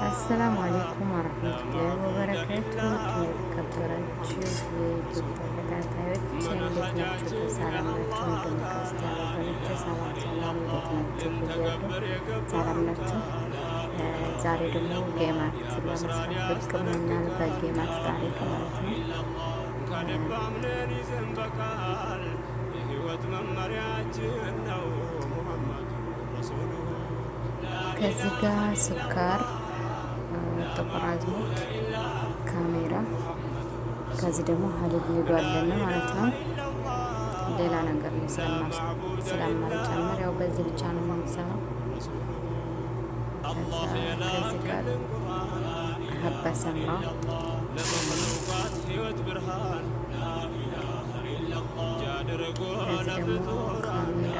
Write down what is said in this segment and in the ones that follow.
አሰላሙ አሌይኩም ወረህመቱላሂ ወበረካቱህ። የተከበራችሁ የዩቲዩብ ተከታታዮች እንዴት ናችሁ? ሰላም ናችሁ? እንዲሁም ክርስቲያን ወገኖቼ ሰላም ሰላም፣ እንዴት ናችሁ? ብያለሁ። ሰላም ናችሁ? ዛሬ ደግሞ ጌማት ለመስራት ብቅ ብለናል። በጌማት ታሪክ ማለት ነው። ከዚህ ጋር ስኳር፣ ጥቁር አዝሙድ፣ ካሜራ፣ ከዚህ ደግሞ ሀሊብ ኒዶ አለን ማለት ነው። ሌላ ነገር ስለማልጨምር ያው በዚህ ብቻ ነው የምንሰራው። ከዚህ ጋር ሀባ ሰማ፣ ከዚህ ደግሞ ካሜራ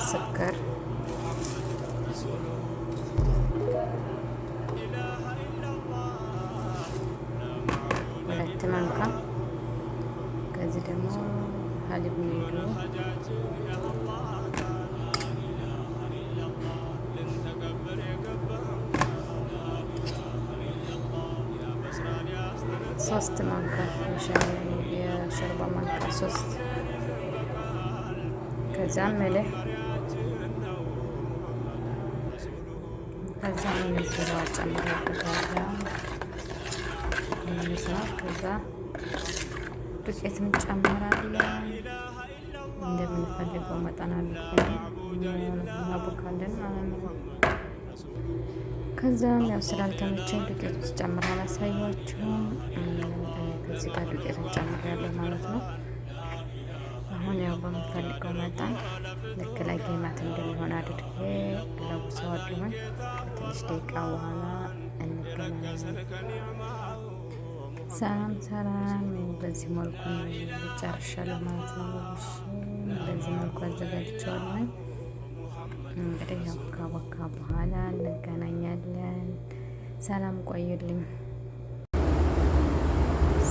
ስኳር ሁለት ማንካ፣ ከዚህ ደግሞ ሀሊብ ኒዶ ሶስት ማንካ የሾርባ ማንካ ሶስት፣ ከዛም መልህ ከዛም ምንዝራ ጨምረበታለሁ። ከዛ ዱቄትም ጨምራለን እንደምንፈልገው መጠን እናቦካለን ማለት ነው። ከዛም ያው ስላልተመቸኝ ዱቄት ውስጥ ጨምራ አላሳያችሁም። ከዚህ ጋር ዱቄት ጨምራለሁ ማለት ነው። አሁን ያው በምፈልገው መጠን ልክ ላይ ጌማት እንደሚሆን አድርጌ ለውሰዋለሁኝ። ከትንሽ ደቂቃ በኋላ እንገናኛለን። ሰላም ሰላም። በዚህ መልኩ ጨርሻለሁ ማለት ነው። በዚህ መልኩ አዘጋጅቼዋለሁኝ። እንግዲህ ያው ካቦካ በኋላ እንገናኛለን። ሰላም ቆዩልኝ።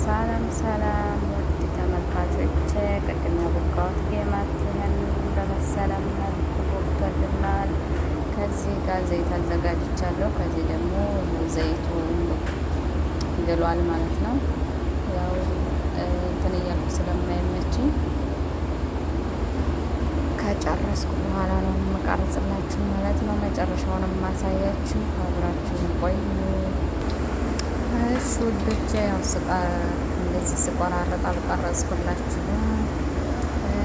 ሰላም ሰላም ውድ ተመልካቾች፣ ቅድም ያቦካሁት ጌማት ይህን በመሰለ መልኩ ቦክቶልናል። ከዚህ ጋር ዘይት አዘጋጅቻለሁ። ከዚህ ደግሞ ዘይቱ ግሏል ማለት ነው። ያው እንትን እያልኩ ስለማይመችኝ ከጨረስኩ በኋላ ነው የምቀርጽላችሁ ማለት ነው። መጨረሻውን የማሳያችሁ አብራችሁን ቆዩ። እሺ ውዶቼ፣ ያው እንደዚህ ስቆራረጥ አልቀረጽኩላችሁም።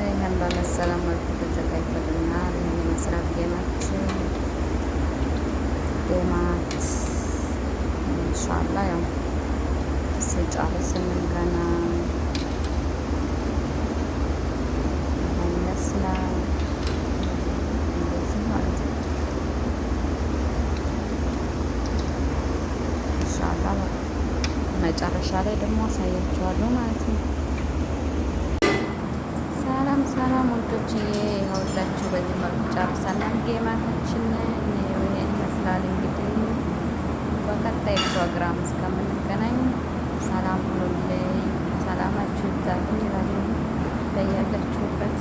ይህን በመሰለ መልኩ ተዘጋጅቶልናል። ይህን የመስራት ጌማችን ኢንሻአላህ ያው ስጨርስ እንገናኝ ይመስላል። እንደዚህ ማለት ነው። ኢንሻአላህ መጨረሻ ላይ ደግሞ አሳያችኋለሁ ማለት ነው። ሰላም ሰላም ወንዶችዬ፣ ይኸውላችሁ በዚህ መልኩ ጨርሰናል ጌማታችንን። ይሄን ይመስላል እንግዲህ። በቀጣይ ፕሮግራም እስከምንገናኝ ሰላም ሁኑልኝ። ሰላማችሁ ይብዛልኝ እላለሁ በያላችሁበት።